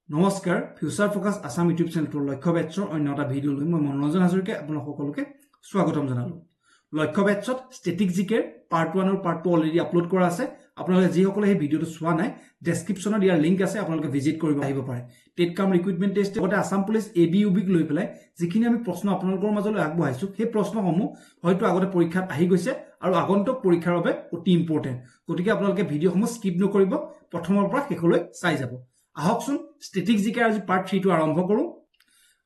নমস্কাৰ future focus Assam YouTube চেনেলটোৰ লক্ষ্য বেটছৰ অন্য এটা ভিডিঅ লৈ মই মনোৰঞ্জন হাজৰিকে আপোনালোক সকলোকে স্বাগতম জনালো। লক্ষ্য বেটছত ষ্টেটিক জিকেৰ পাৰ্ট 1 আৰু পাৰ্ট 2 অলৰেডি আপলোড কৰা আছে। আপোনালোকে যিসকলে এই ভিডিঅটো চোৱা নাই ডেসক্ৰিপচনত ইয়াৰ লিংক আছে, আপোনালোকে ভিজিট কৰিব আহিব পাৰে। টেট কাম ৰিক্ৰুটমেন্ট টেষ্ট লগতে আসাম পুলিচ এবিইউবিক লৈ পেলাই যিখিনি আমি প্ৰশ্ন আপোনালোকৰ মাজলৈ আগবঢ়াইছো সেই প্ৰশ্নসমূহ হয়তো আগতে পৰীক্ষাত আহি গৈছে আৰু আগন্তুক পৰীক্ষাৰ বাবে অতি ইম্পৰ্টেন্ট। গতিকে আপোনালোকে ভিডিঅসমূহ স্কিপ নকৰিব, প্ৰথমৰ পৰা শেষলৈ চাই যাব। আহকচোন ষ্টেটিক জিকে আজি পাৰ্ট 3 টো আৰম্ভ কৰো।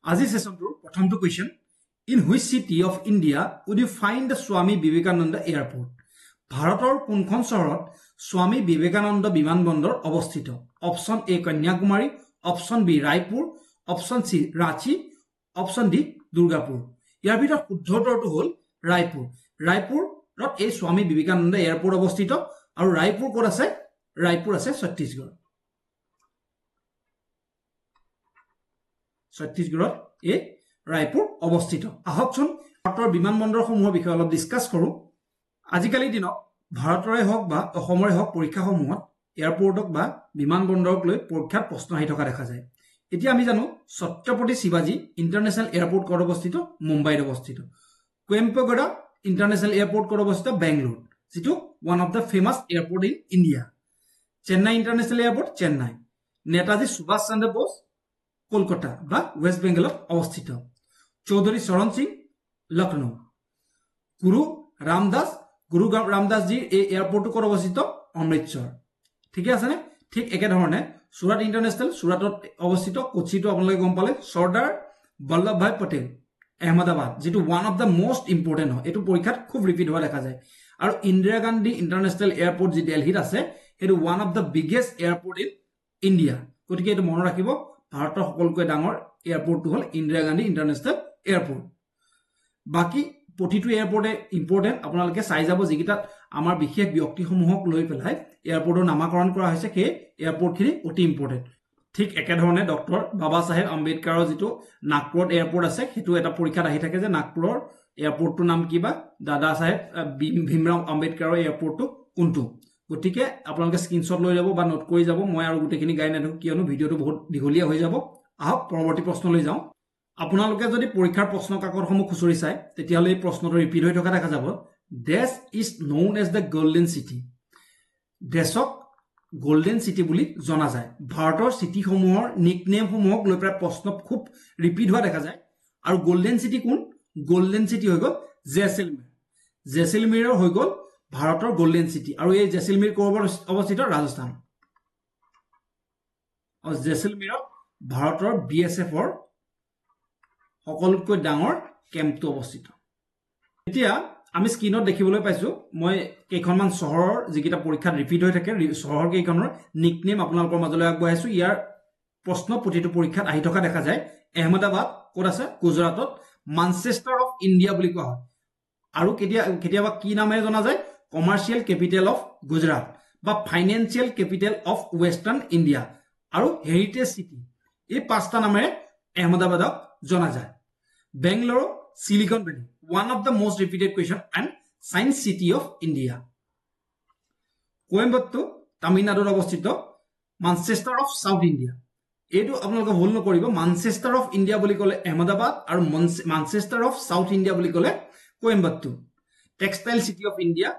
আজি সেশনটোৰ প্ৰথমটো question, in which city of India would you find the Swami Vivekananda airport? ভাৰতৰ কোনখন চহৰত স্বামী বিবেকানন্দ বিমানবন্দৰ অৱস্থিত? Option A Kanyakumari, option B Raipur, option C Ranchi, option D Durgapur. ইয়াৰ ভিতৰত শুদ্ধ উত্তৰটো হ'ল ৰায়পুৰ। ৰায়পুৰত এই স্বামী বিবেকানন্দ এয়াৰপোৰ্ট অৱস্থিত আৰু ৰায়পুৰ ক'ত আছে? ৰায়পুৰ আছে ছত্তীশগড়। ছত্তীশগড়ত এই ৰায়পুৰ অৱস্থিত। আহকচোন ভাৰতৰ বিমানবন্দৰসমূহৰ বিষয়ে অলপ ডিসকাস কৰো। আজিকালি দিনত ভাৰতৰে হওক বা অসমৰে হওক পৰীক্ষাসমূহত এয়াৰপোৰ্টক বা বিমানবন্দৰক লৈ পৰীক্ষাত প্ৰশ্ন আহি থকা দেখা যায়। এতিয়া আমি জানো ছত্ৰপতি শিৱাজী ইন্টাৰনেশ্যনেল এয়াৰপোৰ্ট ক'ত অৱস্থিত? মুম্বাইত অৱস্থিত। কেম্পেগৌড়া ইন্টাৰনেশ্যনেল এয়াৰপোৰ্ট ক'ত অৱস্থিত? বেংগলোৰ, যিটো one of the famous airport in India. Chennai international airport Chennai. Netaji Subhash Chandra Bose Kolkata বা ওয়েস্ট বেঙ্গলত অবস্থিত। চৌধুরী চরণ সিং লখনৌ। গুরু রামদাসজির এই এয়ারপোর্টটো ক'ত অবস্থিত? অমৃতসর। ঠিকে আছে নে? ঠিক একেধৰণে সুরাট ইন্টারনেশনাল সুরাটত অবস্থিত। কোচিটো আপোনালোকে গম পালে। সর্দার বল্লভভাই পটেল আহমেদাবাদ, যেটো one of the most important হয়, এইটো পরীক্ষাত খুব রিপিট হওয়া দেখা যায়। আর ইন্দিরা গান্ধী ইন্টারনেশনাল এয়ারপোর্ট যি দিল্লীত আছে সেইটো one of the biggest airport in India. গতিকে এইটো মনত ৰাখিব, ভাৰতৰ সকলোকৈ ডাঙৰ এয়াৰপোৰ্টটো হ'ল ইন্দিৰা গান্ধী ইন্টাৰনেশ্যনেল এয়াৰপোৰ্ট। বাকি প্ৰতিটো এয়াৰপোৰ্টে ইম্পৰ্টেন্ট, আপোনালোকে চাই যাব যিকেইটাত আমাৰ বিশেষ ব্যক্তিসমূহক লৈ পেলাই এয়াৰপোৰ্টৰ নামাকৰণ কৰা হৈছে সেই এয়াৰপোৰ্টখিনি অতি ইম্পৰ্টেন্ট। ঠিক একেধৰণে ডক্টৰ বাবা চাহেব আম্বেদকাৰৰ যিটো নাগপুৰত এয়াৰপোৰ্ট আছে সেইটো এটা পৰীক্ষাত আহি থাকে যে নাগপুৰৰ এয়াৰপোৰ্টটোৰ নাম কি বা দাদা চাহেব ভীমৰাও আম্বেদকাৰৰ এয়াৰপোৰ্টটো কোনটো। গতিকে আপোনালোকে স্ক্ৰিনশ্বট লৈ যাব বা নোট কৰি যাব। মই আৰু গোটেইখিনি গাই নাথাকো কিয়নো ভিডিঅ'টো বহুত দীঘলীয়া হৈ যাব। আহক পৰৱৰ্তী প্ৰশ্নলৈ যাওঁ। আপোনালোকে যদি পৰীক্ষাৰ প্ৰশ্ন কাকতসমূহ খুচৰি চাই তেতিয়াহ'লে এই প্ৰশ্নটো ৰিপিট হৈ থকা দেখা যাব। দেশ is known as the golden city. দেশক গোল্ডেন চিটি বুলি জনা যায়। ভাৰতৰ চিটিসমূহৰ নিকনেমসমূহক লৈ পেলাই প্ৰশ্ন খুব ৰিপিট হোৱা দেখা যায়। আৰু গোল্ডেন চিটি কোন? গোল্ডেন চিটি হৈ গ'ল জেচলমেৰ। জেচলমেৰৰ হৈ গ'ল ভাৰতৰ গোল্ডেন চিটি। আৰু এই জেচলমেৰ ক'ত অৱস্থিত? ৰাজস্থান। আৰু জেচলমেৰত ভাৰতৰ বিএছএফৰ সকলোতকৈ ডাঙৰ কেম্পটো অৱস্থিত। এতিয়া আমি স্ক্ৰিনত দেখিবলৈ পাইছো মই কেইখনমান চহৰৰ যিকেইটা পৰীক্ষাত ৰিপিট হৈ থাকে চহৰ কেইখনৰ নিকনেম আপোনালোকৰ মাজলৈ আগবঢ়াইছো। ইয়াৰ প্ৰশ্ন প্ৰতিটো পৰীক্ষাত আহি থকা দেখা যায়। আহমেদাবাদ ক'ত আছে? গুজৰাটত। মানচেষ্টাৰ অফ ইণ্ডিয়া বুলি কোৱা হয়। আৰু কেতিয়াবা কি নামেৰে জনা যায়? কমাৰ্চিয়েল কেপিটেল অফ গুজৰাট বা financial capital of western India আৰু হেৰিটেজ চিটি, এই পাঁচটা নামেৰে আহমেদাবাদক জনা যায়। Bangalore silicon valley, one of the most repeated question and science city of India. Coimbatore তামিলনাডুত অৱস্থিত। মানচেষ্টাৰ অফ সাউথ ইণ্ডিয়া, এইটো আপোনালোকে ভুল নকৰিব। মানচেষ্টাৰ অফ ইণ্ডিয়া বুলি ক'লে আহমেদাবাদ আৰু মানচেষ্টাৰ অফ সাউথ ইণ্ডিয়া বুলি ক'লে Coimbatore. Textile city of India.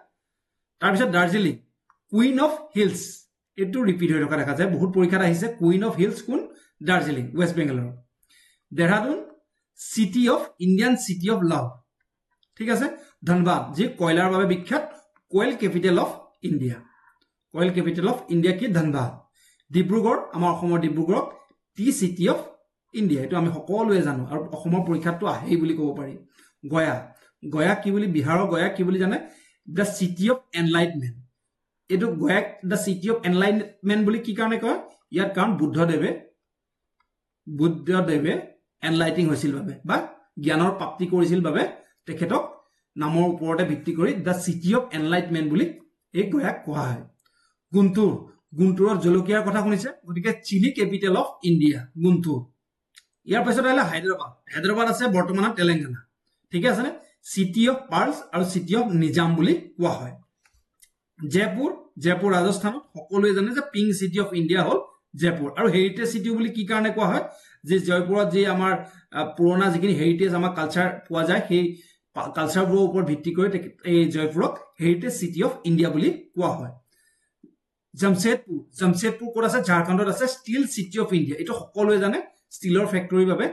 তাৰপিছত দাৰ্জিলিং, কুইন অফ হিলছ, এইটো ৰিপিট হৈ থকা দেখা যায়, বহুত পৰীক্ষাত আহিছে। কুইন অফ হিলছ কোন? দাৰ্জিলিং, ৱেষ্ট বেংগলৰ। Dehradun, city of Indian city of love. ঠিক আছে। ধনবাদ, যি কয়লাৰ বাবে বিখ্যাত, coal capital of India. Coal capital of India কি? ধনবাদ। ডিব্ৰুগড়, আমাৰ অসমৰ ডিব্ৰুগড়ক টি চিটি অফ ইণ্ডিয়া, এইটো আমি সকলোৱে জানো আৰু অসমৰ পৰীক্ষাতটো আহেই বুলি ক'ব পাৰি। গয়া, গয়া কি বুলি? বিহাৰৰ গয়া কি বুলি জানে? The city of enlightenment. এইটো গয়াক দ্য চিটি অফ এনলাইটমেণ্ট বুলি কি কাৰণে কয়? ইয়াত কাৰণ বুদ্ধদেৱে এনলাইটিং হৈছিল বাবে বা জ্ঞানৰ প্ৰাপ্তি কৰিছিল বাবে তেখেতক নামৰ ওপৰতে ভিত্তি কৰি দ্য চিটি অফ এনলাইটমেণ্ট বুলি এই গয়াক কোৱা হয়। গুণ্টুৰ, গুণ্টুৰৰ জলকীয়াৰ কথা শুনিছে, গতিকে chilli capital of India Guntur. ইয়াৰ পিছত আহিলে হায়দৰাবাদ। হায়দৰাবাদ আছে বৰ্তমানৰ তেলেংগানা। ঠিক আছে নে? চিটি অফ পাৰ্লছ আৰু চিটি অফ নিজাম বুলি কোৱা হয়। জয়পুৰ, জয়পুৰ ৰাজস্থানত সকলোৱে জানে যে পিংক চিটি অফ ইণ্ডিয়া হ'ল জয়পুৰ আৰু হেৰিটেজ সিটি বুলি কি কাৰণে কোৱা হয় যে জয়পুৰত যে আমাৰ পুৰণা যিখিনি হেৰিটেজ আমাৰ কালচাৰ পোৱা যায় সেই কালচাৰবোৰৰ ওপৰত ভিত্তি কৰি এই জয়পুৰক হেৰিটেজ সিটি অফ ইণ্ডিয়া বুলি কোৱা হয় জামশেদপুৰ ক'ত আছে ঝাৰখণ্ডত আছে ষ্টিল সিটি অফ ইণ্ডিয়া এইটো সকলোৱে জানে ষ্টিলৰ ফেক্টৰীৰ বাবে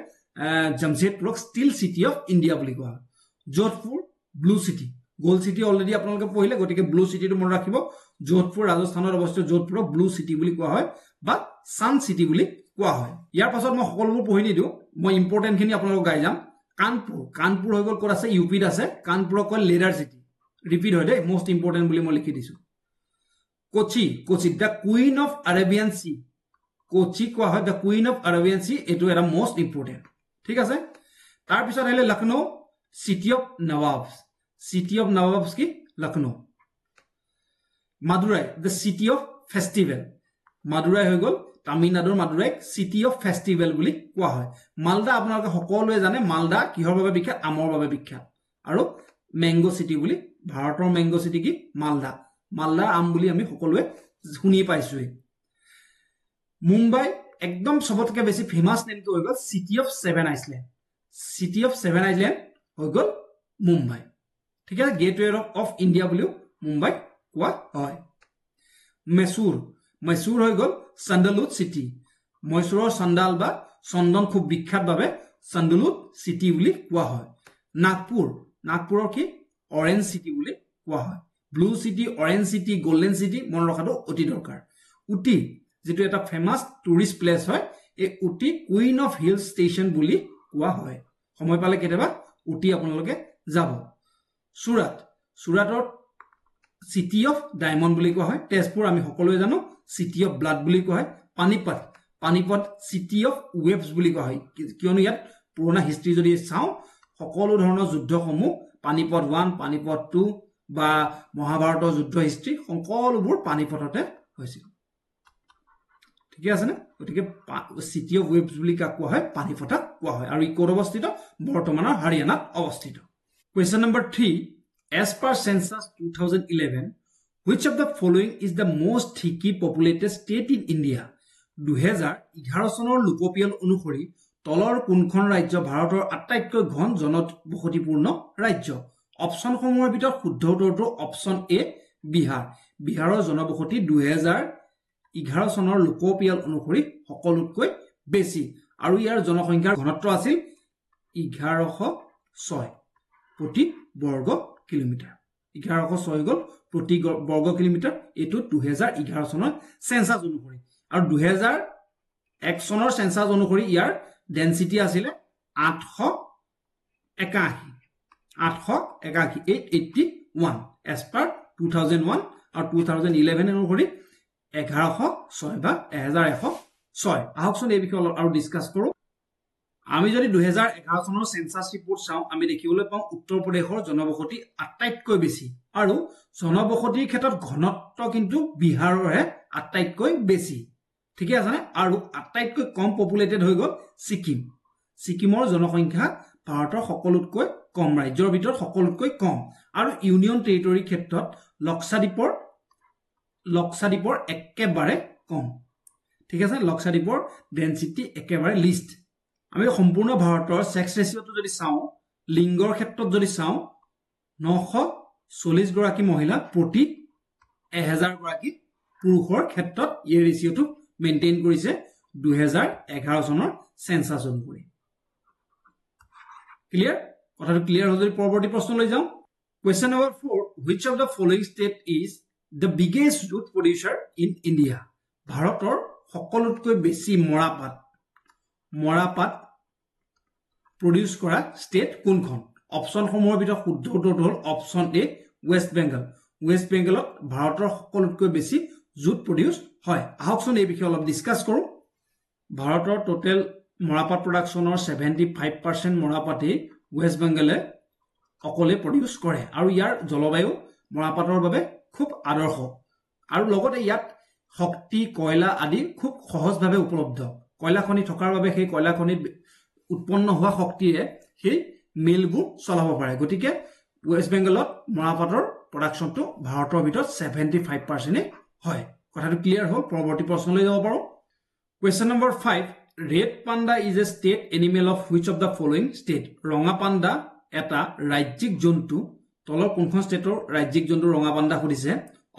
জামশেদপুৰক ষ্টিল সিটি অফ ইণ্ডিয়া বুলি কোৱা হয় যোধপুৰ ব্লু সিটি গোল্ড সিটি অলৰেডি আপোনালোকে পঢ়িলে গতিকে ব্লু সিটিটো মনত ৰাখিব যোধপুৰ ৰাজস্থানত অৱস্থিত যোধপুৰক ব্লু সিটি বুলি কোৱা হয় বা সান সিটি বুলি কোৱা হয় ইয়াৰ পাছত মই সকলোবোৰ পঢ়ি নিদিওঁ মই ইম্পৰ্টেণ্ট খিনি আপোনালোকক গাই যাম কানপুৰ হৈ গ'ল ক'ত আছে ইউপিত আছে কানপুৰক কয় লেডাৰ সিটি ৰিপিট হয় দেই মোষ্ট ইম্পৰ্টেণ্ট বুলি মই লিখি দিছো কোচি দ্য কুইন অফ আৰেবিয়ান সি কোচি কোৱা হয় দ্য কুইন অফ আৰেবিয়ান সি এইটো এটা মোষ্ট ইম্পৰ্টেণ্ট ঠিক আছে তাৰপিছত আহিলে লক্ষ্ণৌ সিটি অফ নৱাবছ কি Lucknow Madurai the city of festival Madurai হৈ গ'ল তামিলনাডুৰ মাদুৰাইক সিটি অফ ফেষ্টিভেল বুলি কোৱা হয় মালদা আপোনালোকে সকলোৱে জানে মালদা কিহৰ বাবে বিখ্যাত আমৰ বাবে বিখ্যাত আৰু মেংগো সিটি বুলি ভাৰতৰ মেংগো সিটি কি মালদা আম বুলি আমি সকলোৱে শুনি পাইছোৱেই মুম্বাই একদম সবতকৈ বেছি ফেমাছ নেমটো হৈ গ'ল সিটি অফ ছেভেন আইলেণ্ড হৈ গ'ল মুম্বাই ঠিক আছে গেটৱে অফ ইণ্ডিয়া বুলিও মুম্বাই কোৱা হয় মৈসুৰ হৈ গ'ল চাণ্ডালুড সিটি মৈসুৰৰ চাণ্ডাল বা চন্দন খুব বিখ্যাতভাৱে চাণ্ডালুড সিটি বুলি কোৱা হয় নাগপুৰৰ কি অৰেঞ্জ সিটি বুলি কোৱা হয় ব্লু সিটি অৰেঞ্জ সিটি গোল্ডেন সিটি মনত ৰখাটো অতি দৰকাৰ উটি যেটো এটা ফেমাছ টুৰিষ্ট প্লেচ হয় এই উটি কুইন অফ হিল ষ্টেচন বুলি কোৱা হয় সময় পালে কেতিয়াবা উটি আপোনালোকে যাব সুৰাটৰ সিটি অফ ডায়মণ্ড বুলি কোৱা হয় তেজপুৰ আমি সকলোৱে জানো সিটি অফ ব্লাড বুলি কোৱা হয় পানিপত সিটি অফ ৱেভছ বুলি কোৱা হয় কিয়নো ইয়াত পুৰণা হিষ্ট্ৰী যদি চাওঁ সকলো ধৰণৰ যুদ্ধসমূহ পানিপত 1 পানিপত 2 বা মহাভাৰতৰ যুদ্ধ হিষ্ট্ৰী সকলোবোৰ পানিপততে হৈছিল ঠিক আছে না গতিকে সিটি অফ ৱেভছ বুলি কোৱা হয় পানিপতক কোৱা হয় আৰু ই ক'ত অৱস্থিত বৰ্তমানৰ হাৰিয়ানাত অৱস্থিত Question number 3. As per census 2011, which of the following is the most thickly populated state in India? 2011 চনৰ লোকপিয়ল অনুসৰি তলৰ কোনখন ৰাজ্য ভাৰতৰ আটাইতকৈ ঘন জনবসতিপূৰ্ণ ৰাজ্য অপচনসমূহৰ ভিতৰত শুদ্ধ উত্তৰটো অপচন এ বিহাৰৰ জনবসতি 2011 চনৰ লোকপিয়ল অনুসৰি সকলোতকৈ বেছি আৰু ইয়াৰ জনসংখ্যাৰ ঘনত্ব আছিল 1106 প্ৰতি বৰ্গ কিলোমিটাৰ 1106 গল প্ৰতি বৰ্গ কিলোমিটাৰ এটো 2011 চনৰ সেন্সাস অনুসৰি আৰু 2001 চনৰ সেন্সাস অনুসৰি ইয়াৰ ডেন্সিটি আছিল 881 as per 2001 আৰু 2011 অনুসৰি 1106 বা 1106 আহকচোন এই বিষয়ে আৰু ডিসকাস কৰো আমি যদি 2011 চনৰ সেন্সাস ৰিপোৰ্ট চাও আমি দেখিবলৈ পাওঁ উত্তৰ প্ৰদেশৰ জনবসতি আটাইতকৈ বেছি আৰু জনবসতিৰ ক্ষেত্ৰত ঘনত্ব কিন্তু বিহাৰৰহে আটাইতকৈ বেছি ঠিক আছে না আৰু আটাইতকৈ কম পপুলেটেড হৈ গল সিকিমৰ জনসংখ্যা ভাৰতৰ সকলোতকৈ কম ৰাজ্যৰ ভিতৰত সকলোতকৈ কম আৰু ইউনিয়ন টেৰিটৰি ক্ষেত্ৰত লক্ষাদ্বীপৰ একেবাৰে কম ঠিক আছে লক্ষাদ্বীপৰ ডেন্সিটি একেবাৰে লিষ্ট আমি সম্পূৰ্ণ ভাৰতৰ সেক্স ৰেশিওটো যদি চাও লিংগৰ ক্ষেত্ৰত যদি চাও 940 গৰাকী মহিলা প্ৰতি 1000 গৰাকী পুৰুষৰ ক্ষেত্ৰত এই ৰেশিওটো মেইনটেইন কৰিছে 2011 চনৰ সেন্সাস অনুসৰি ক্লিয়াৰ কথাটো ক্লিয়াৰ হৈ যদি পৰৱৰ্তী প্ৰশ্ন লৈ যাও question number 4 which of the following state is the biggest jute producer in India ভাৰতৰ সকলোতকৈ বেছি মৰাপাট প্ৰডিউস কৰা ষ্টেট কোনখন অপচন সমূহৰ ভিতৰত শুদ্ধ উত্তৰটো হ'ল অপচন এ ওয়েস্ট বেংগলত ভাৰতৰ সকলোতকৈ বেছি জুট প্ৰডিউস হয় আহকচোন এই বিষয়ে অলপ ডিসকাস কৰো ভাৰতৰ টোটাল মৰাপাট প্ৰডাকচনৰ 75% মৰাপাটে ওয়েস্ট বেংগলে অকলে প্ৰডিউস কৰে আৰু ইয়াৰ জলবায়ু মৰাপাটৰ বাবে খুব আদৰ্শ আৰু লগতে ইয়াত শক্তি কয়লা আদি খুব সহজভাৱে উপলব্ধ কয়লা খনি থকাৰ বাবে সেই কয়লা খনিত উৎপন্ন হোৱা শক্তিৰে সেই মিলবোৰ চলাব পাৰে গতিকে ওয়েস্ট বেংগলত মৰাপাটৰ প্ৰডাকচনটো ভাৰতৰ ভিতৰত 75% হয় কথাটো ক্লিয়াৰ হ'ল পৰৱৰ্তী প্ৰশ্নলৈ যাব পাৰো Question number 5. Red panda is a state animal of which of the following state? Ronga panda eta rajyik jontu. তলৰ কোনখন ষ্টেটৰ ৰাজ্যিক জন্তু ৰঙা পাণ্ডা সুধিছে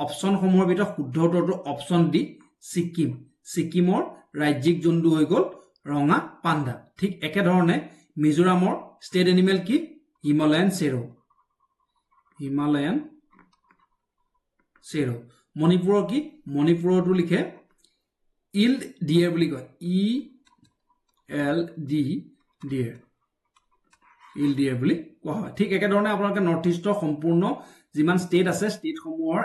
অপচন সমূহৰ ভিতৰত শুদ্ধ উত্তৰটো অপচন ডি সিকিম সিকিমৰ ৰাজ্যিক জন্তু হৈ গল ৰঙা পাণ্ডা ঠিক একে ধৰণে মিজোৰামৰ ষ্টেট এনিমেল কি হিমালয়ান সেৰো মণিপুৰৰ কি মণিপুৰটো লিখে ইল্ড ডিয়াৰ বুলি কয় ডিয়াৰ বুলি কোৱা হয় ঠিক একে ধৰণে আপোনালোকে নৰ্থ ইষ্টৰ সম্পূৰ্ণ যিমান ষ্টেট আছে ষ্টেট সমূহৰ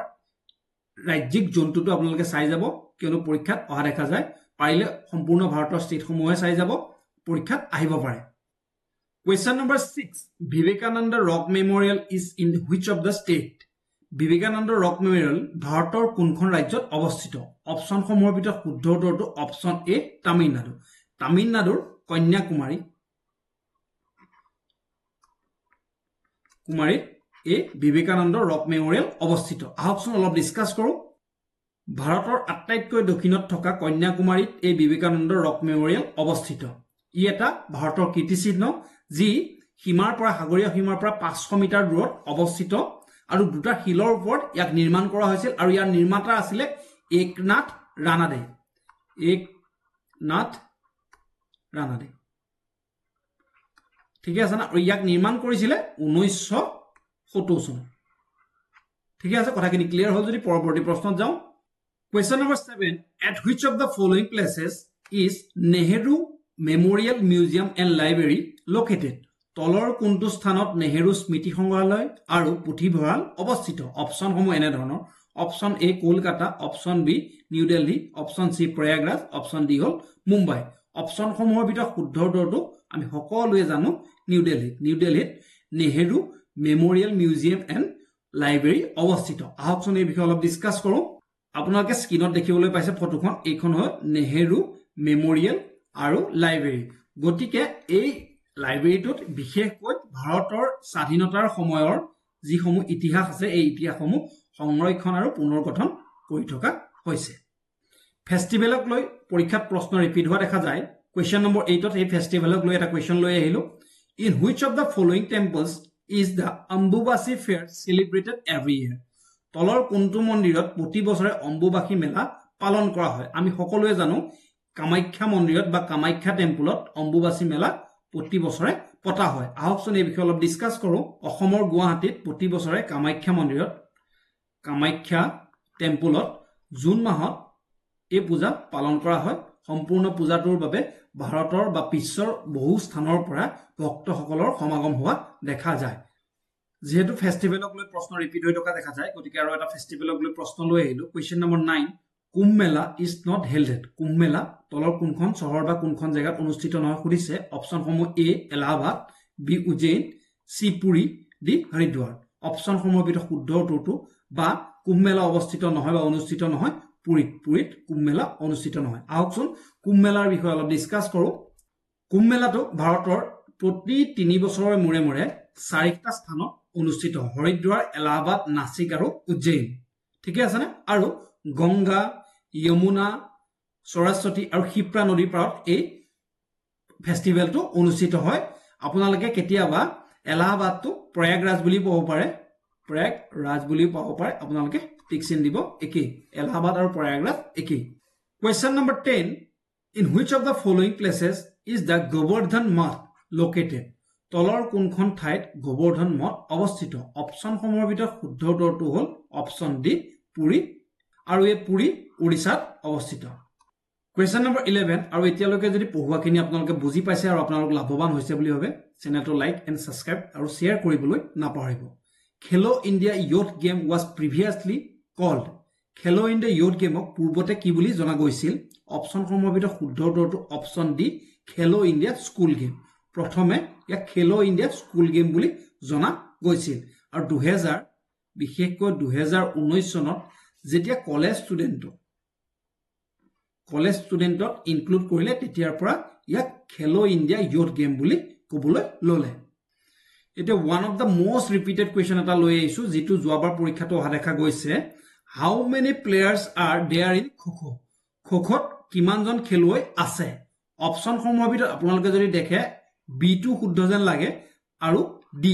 ৰাজ্যিক জন্তুটো আপোনালোকে চাই যাব কিয়নো পৰীক্ষাত অহা দেখা যায় পাৰিলে সম্পূৰ্ণ ভাৰতৰ ষ্টেট সমূহে চাই যাব পৰীক্ষাত আহিব পাৰে Question number 6 Vivekananda Rock Memorial is in which of the state Vivekananda Rock Memorial ভাৰতৰ কোনখন ৰাজ্যত অৱস্থিত অপচন সমূহৰ ভিতৰত শুদ্ধ উত্তৰটো অপচন এ তামিলনাডুৰ কন্যাকুমাৰী এই বিবেকানন্দ ৰক মেমৰিয়েল অৱস্থিত আহকচোন অলপ ডিসকাস কৰো ভাৰতৰ আটাইতকৈ দক্ষিণত থকা কন্যাকুমাৰীত এই বিবেকানন্দ ৰক মেমৰিয়েল অৱস্থিত ই এটা ভাৰতৰ কীৰ্তিচিহ্ন যি সীমাৰ পৰা সাগৰীয় সীমাৰ পৰা 500 মিটাৰ দূৰত অৱস্থিত আৰু দুটা হিলৰ ওপৰত ইয়াক নিৰ্মাণ কৰা হৈছিল আৰু ইয়াৰ নিৰ্মাতা আছিল একনাথ ৰানাডে ঠিক আছে না আৰু ইয়াক নিৰ্মাণ কৰিছিল 1970 চন ঠিক আছে কথাখিনি ক্লিয়াৰ হ'ল যদি পৰৱৰ্তী প্ৰশ্নত যাওঁ Question number 7 At which of the following places is Nehru Memorial Museum and Library located তলৰ কোনটো স্থানত নেহেৰু স্মৃতি সংগ্ৰহালয় আৰু পুথিভঁৰাল অৱস্থিত অপচন সমূহ এনে ধৰণৰ option A Kolkata option B New Delhi option C Prayagraj option D হ'ল মুম্বাই অপচন সমূহৰ ভিতৰত শুদ্ধ উত্তৰটো আমি সকলোৱে জানো নিউ দিল্লীত Nehru memorial museum and library অৱস্থিত আহকচোন এই বিষয়ে অলপ ডিসকাস কৰো আপোনালোকে স্ক্ৰিনত দেখিবলৈ পাইছে ফটোখন এইখন হয় নেহেৰু মেমৰিয়েল আৰু লাইব্ৰেৰী গতিকে এই লাইব্ৰেৰীটোত বিশেষকৈ ভাৰতৰ স্বাধীনতাৰ সময়ৰ যিসমূহ ইতিহাস আছে এই ইতিহাসসমূহ সংৰক্ষণ আৰু পুনৰ্গঠন কৰি থকা হৈছে ফেষ্টিভেলক লৈ পৰীক্ষাত প্ৰশ্ন ৰিপিট হোৱা দেখা যায় Question number 8 ত এই ফেষ্টিভেলক লৈ এটা কোৱেশ্চন লৈ আহিলো In which of the following temples is the Ambubasi fair celebrated every year তলৰ কোনটো মন্দিৰত প্ৰতি বছৰে অম্বুবাসী মেলা পালন কৰা হয় আমি সকলোৱে জানো কামাখ্যা মন্দিৰত বা কামাখ্যা টেম্পলত অম্বুবাসী মেলা প্ৰতি বছৰে পতা হয় আহকচোন এই বিষয়ে অলপ ডিসকাস কৰো অসমৰ গুৱাহাটীত প্ৰতি বছৰে কামাখ্যা মন্দিৰত কামাখ্যা টেম্পলত জুন মাহত এই পূজা পালন কৰা হয় সম্পূৰ্ণ পূজাটোৰ বাবে ভাৰতৰ বা বিশ্বৰ বহু স্থানৰ পৰা ভক্তসকলৰ সমাগম হোৱা দেখা যায় যেহেতু ফেষ্টিভেলক লৈ প্ৰশ্ন ৰিপিট হৈ থকা দেখা যায় গতিকে আৰু এটা ফেষ্টিভেলক লৈ প্ৰশ্ন লৈ আহিলো Question number 9 Kumbh Mela is not held at Kumbh Mela তলৰ কোনখন চহৰ বা কোনখন জায়গাত অনুষ্ঠিত নহয় সুধিছে অপচন সমূহ এ এলাহাবাদ বি উজ্জয়ন সি পুৰী ডি হৰিদ্বাৰ অপচন সমূহৰ ভিতৰত শুদ্ধ উত্তৰটো বা কুম্ভ মেলা অৱস্থিত নহয় বা অনুষ্ঠিত নহয় পুৰীত কুম্ভ মেলা অনুষ্ঠিত নহয় আহকচোন কুম্ভ মেলাৰ বিষয়ে অলপ ডিসকাস কৰো কুম্ভ মেলাটো ভাৰতৰ প্ৰতি 3 বছৰৰ মূৰে মূৰে 4টা স্থানত অনুষ্ঠিত হৰিদ্বাৰ এলাহাবাদ নাসিক আৰু উজ্জয়ন ঠিক আছে না আৰু গংগা যমুনা সৰস্বতী আৰু ক্ষিপ্ৰা নদীৰ পাৰত এই ফেষ্টিভেলটো অনুষ্ঠিত হয় আপোনালোকে কেতিয়াবা এলাহাবাদটো প্ৰয়াগৰাজ বুলি ক'ব পাৰে আপোনালোকে টিকচিন দিব একেই এলাহাবাদ আৰু প্ৰয়াগৰাজ একেই Question number 10 In which of the following places is the Govardhan Math located তলৰ কোনখন ঠাইত গোবৰ্ধন মঠ অৱস্থিত অপচন সমূহৰ ভিতৰত শুদ্ধ উত্তৰটো হ'ল অপচন ডি পুৰী আৰু এই পুৰী ওড়িশাত অৱস্থিত Question number 11 আৰু এতিয়ালৈকে যদি পঢ়ুৱাখিনি আপোনালোকে বুজি পাইছে আৰু আপোনালোক লাভৱান হৈছে বুলি ভাবে চেনেলটো লাইক এণ্ড সাবস্ক্ৰাইব আৰু শেয়াৰ কৰিবলৈ নাপাহৰিব খেলো India youth game was previously called খেলো ইণ্ডিয়া ইয়থ গেমক পূৰ্বতে কি বুলি জনা গৈছিল অপচন সমূহৰ ভিতৰত শুদ্ধ উত্তৰটো অপচন ডি খেলো ইণ্ডিয়া স্কুল গেম প্ৰথমে ইয়াক খেলো ইণ্ডিয়া স্কুল গেম বুলি জনা গৈছিল আৰু 2000 বিশেষকৈ 2019 চনত যেতিয়া কলেজ ষ্টুডেণ্টক ইনক্লুড কৰিলে তেতিয়াৰ পৰা ইয়াক খেলো ইণ্ডিয়া ইয়থ গেম বুলি ক'বলৈ ল'লে এটা one of the most repeated question এটা লৈ আহিছো যেটো যোৱাবাৰ পৰীক্ষাটো অহা দেখা গৈছে how many players are there in kho kho খোখোত কিমানজন খেলুৱৈ আছে অপচনসমূহৰ ভিতৰত আপোনালোকে যদি দেখে B2 শুদ্ধ যেন লাগে আৰু D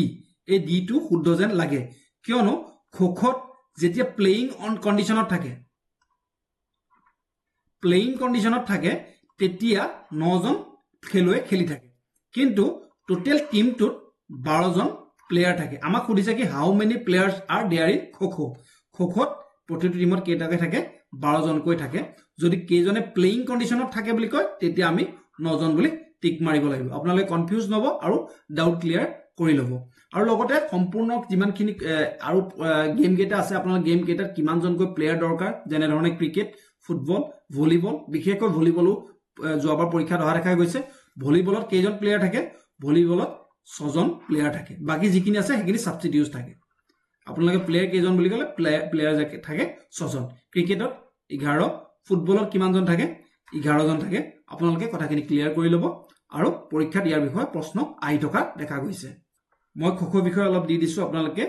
এই D2 শুদ্ধ যেন লাগে কিয়নো খোখত যেতিয়া প্লেইং অন কন্ডিশনত থাকে তেতিয়া 9 জন খেলুৱৈ খেলি থাকে কিন্তু টোটেল টিমটোত 12 জন প্লেয়াৰ থাকে আমাক সুধিছে কি হাউ মেনি প্লেয়াৰ্স আৰ দেয়াৰ ইন খোখত প্ৰতিটো টিমত কেইটাকে থাকে 12 জনকৈ থাকে যদি কেইজনে প্লেইং কন্ডিশনত থাকে বুলি কয় তেতিয়া আমি 9 জন বুলি টিক মাৰিব লাগিব আপোনালোকে কনফিউজ নহব আৰু ডাউট ক্লিয়াৰ কৰি লব আৰু লগতে সম্পূৰ্ণ যিমানখিনি আৰু গেম কেইটা আছে আপোনালোকৰ গেম কেইটাত কিমান জনকৈ প্লেয়াৰ দৰকাৰ যেনে ধৰণে ক্ৰিকেট ফুটবল ভলিবল বিশেষকৈ ভলিবলো যোৱাবাৰ পৰীক্ষাত অহা দেখা গৈছে ভলিবলত কেইজন প্লেয়াৰ থাকে ভলিবলত 6 জন প্লেয়াৰ থাকে বাকি যিখিনি আছে সেইখিনি সাবস্টিটিউটস থাকে আপোনালোকে প্লেয়াৰ কেইজন বুলি ক'লে প্লেয়াৰ থাকে 6 জন ক্ৰিকেটত 11 ফুটবলত কিমান জন থাকে 11 জন থাকে আপোনালোকে কথাখিনি ক্লিয়াৰ কৰি ল'ব আৰু পৰীক্ষাত ইয়াৰ বিষয়ে প্ৰশ্ন আহি থকা দেখা গৈছে মই খোখো বিষয়ে অলপ দি দিছো আপোনালোকে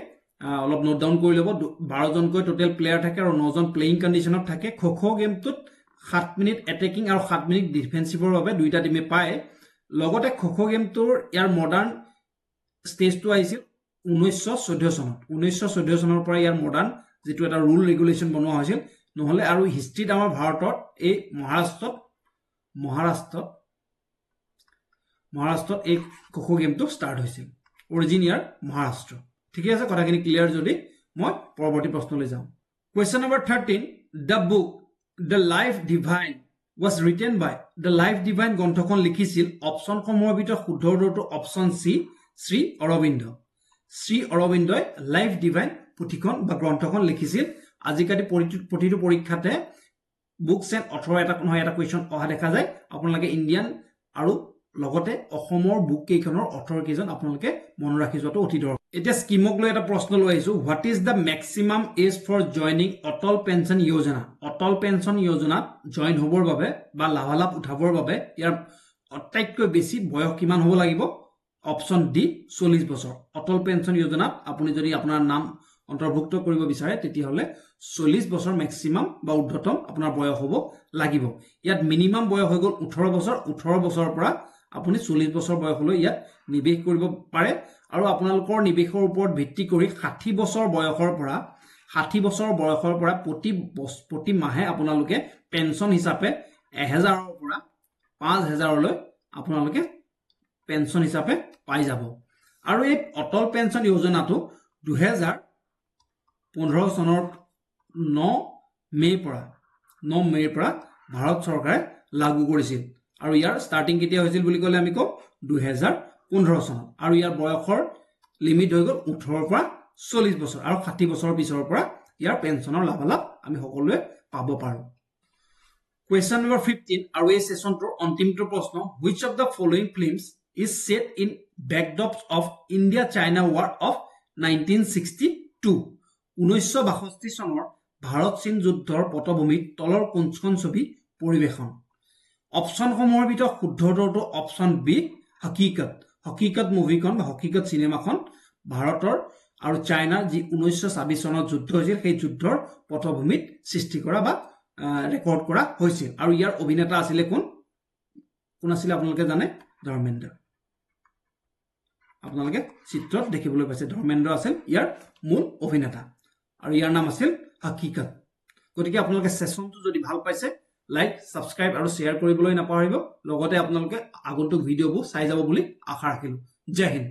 অলপ নোট ডাউন কৰি ল'ব 12 জনকৈ টোটেল প্লেয়াৰ থাকে আৰু 9 জন প্লেইং কন্ডিশনত থাকে খোখো গেমটোত 7 মিনিট এটেকিং আৰু 7 মিনিট ডিফেন্সিভৰ বাবে দুইটা টিমে পায় লগতে খোখো গেমটোৰ ইয়াৰ মডাৰ্ন ষ্টেজটো আহিছিল 1914 চনৰ পৰা ইয়াৰ মডাৰ্ন যেটো এটা ৰুল ৰেগুলেশন বনোৱা হৈছিল নহলে আৰু হিষ্ট্ৰীত আমাৰ ভাৰতত এই মহাৰাষ্ট্ৰত এই খোখো গেমটো ষ্টাৰ্ট হৈছিল অৰিজিন ইয়াৰ মহাৰাষ্ট্ৰ ঠিক আছে কথাখিনি ক্লিয়াৰ যদি মই পৰৱৰ্তী প্ৰশ্নলৈ যাওঁ question number 13 the book the life divine was written by the life divine গ্ৰন্থখন লিখিছিল অপচন সমূহৰ ভিতৰত শুদ্ধ উত্তৰটো অপচন সি শ্ৰী অৰবিন্দই লাইফ ডিভাইন পুথিখন বা গ্ৰন্থখন লিখিছিল আজিকালি প্ৰতিটো পৰীক্ষাতে বুকছ এণ্ড অথৰ এটা নহয় এটা কোৱেশ্চন অহা দেখা যায় আপোনালোকে ইণ্ডিয়ান আৰু লগতে অসমৰ বুক কেইখনৰ অথৰ কেইজন আপোনালোকে মন ৰাখি যোৱাটো অতি দৰকাৰ এতিয়া স্কিমক লৈ এটা প্ৰশ্ন লৈ আহিছো what is the maximum age for joining Atal pension যোজনাত জইন হ'বৰ বাবে বা লাভালাভ উঠাবৰ বাবে ইয়াৰ অটাইতকৈ বেছি বয়স কিমান হ'ব লাগিব অপচন ডি 40 বছৰ অটল পেঞ্চন যোজনাত আপুনি যদি আপোনাৰ নাম অন্তৰ্ভুক্ত কৰিব বিচাৰে তেতিয়া হলে 40 বছৰ মেক্সিমাম বা উৰ্ধ্বতম আপোনাৰ বয়স হ'ব লাগিব ইয়াত মিনিমাম বয়স হৈ গ'ল 18 বছৰৰ পৰা আপুনি 40 বছৰ বয়সলৈ ইয়াত নিবেশ কৰিব পাৰে আৰু আপোনালোকৰ নিবেশৰ ওপৰত ভিত্তি কৰি 60 বছৰ বয়সৰ পৰা প্ৰতি মাহে আপোনালোকে পেঞ্চন হিচাপে 1000ৰ পৰা 5000 লৈ আপোনালোকে পেঞ্চন হিচাপে পাই যাব আৰু এই অটল পেঞ্চন যোজনাটো 2015 চনৰ 9 মেৰ পৰা ভাৰত চৰকাৰে লাগু কৰিছিল আৰু ইয়াৰ ষ্টাৰ্টিং কেতিয়া হৈছিল বুলি ক'লে আমি কম 2015 চনত আৰু ইয়াৰ বয়সৰ লিমিট হৈ গ'ল 18 পৰা 40 বছৰ আৰু 60 বছৰৰ পিছৰ পৰা ইয়াৰ পেঞ্চনৰ লাভালাভ আমি সকলোৱে পাব পাৰো কোৱেশ্চন নম্বৰ 15 আৰু এই সেশনটোৰ অন্তিমটো প্ৰশ্ন which of the following films is set in backdrops of India China War of 1962 1962 চনৰ ভাৰত চীন যুদ্ধৰ পটভূমিত তলৰ কোনখন ছবি পৰিবেশন অপচন সমূহৰ ভিতৰত শুদ্ধ উত্তৰটো অপচন বি হকিকত মুভিখন বা হকিকত সিনেমাখন ভাৰতৰ আৰু চাইনাৰ যি 1926 চনত যুদ্ধ হৈছিল সেই যুদ্ধৰ পটভূমিত সৃষ্টি কৰা বা ৰেকৰ্ড কৰা হৈছিল আৰু ইয়াৰ অভিনেতা আছিল কোন আছিল আপোনালোকে জানে ধৰ্মেন্দ্ৰ আপোনালোকে চিত্ৰত দেখিবলৈ পাইছে ধৰ্মেন্দ্ৰ আছিল ইয়াৰ মূল অভিনেতা আৰু ইয়াৰ নাম আছিল হকিকত গতিকে আপোনালোকে সেশনটো যদি ভাল পাইছে লাইক সাবস্ক্ৰাইব আৰু শেয়াৰ কৰিবলৈ নাপাহৰিব লগতে আপোনালোকে আগন্তুক ভিডিঅ'বোৰ চাই যাব বুলি আশা ৰাখিলো জয় হিন্দ